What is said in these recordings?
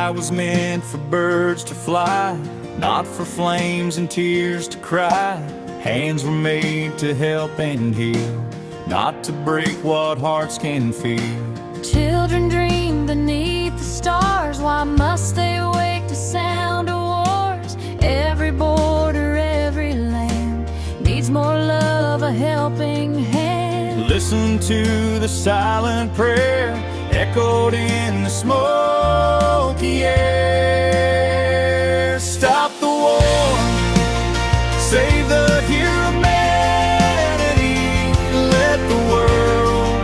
sky was meant for birds to fly, not for flames and tears to cry. Hands were made to help and heal, not to break what hearts can feel. Children dream beneath the stars, why must they wake to sound of wars? Every border, every land needs more love, a helping hand. Listen to the silent prayer echoed in the smoky air. Stop the war, save the humanity, let the world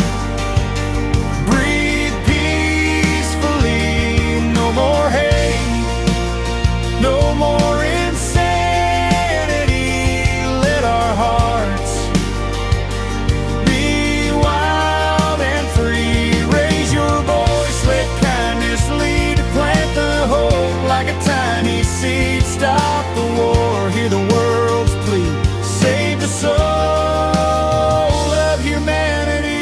breathe peacefully. No more hate, no more insanity. Let our hearts be wild and free. Raise your voice, let kindness lead. Plant the hope like a tiny seed. Stop the war, hear the world's plea. Save the soul of humanity.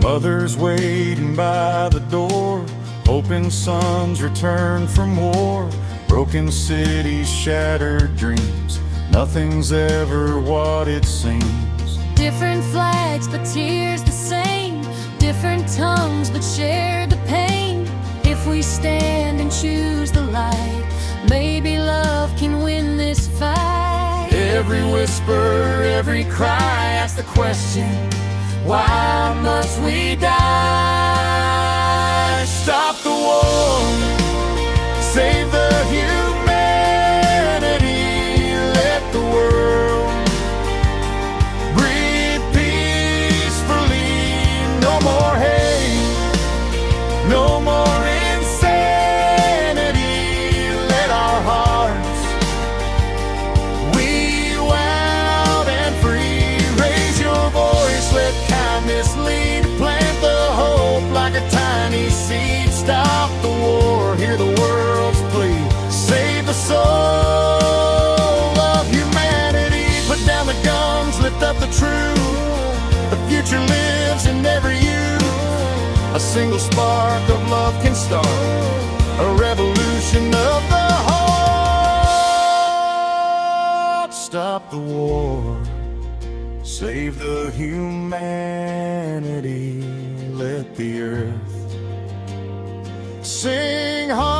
Mothers waiting by the door, hoping sons return from war. Broken cities, shattered dreams, nothing's ever what it seems. Different flags, but tears the same. Different tongues, but share the pain. If we stand and choose the light, maybe love can win this fight. Every whisper, every cry asks the question, why must we die? Stop the war, save the humanity, let the world breathe peacefully. No more hate, no more insanity. Let our hearts be wild and free. Raise your voice, let kindness lead. Plant the hope like a tiny seed. Stop the war, hear the world's plea. Save the soul of humanity. Put down the guns, lift up the truth. The future lives in every youth. A single spark of love can start a revolution of the heart. Stop the war, save the humanity, let the earth sing hard.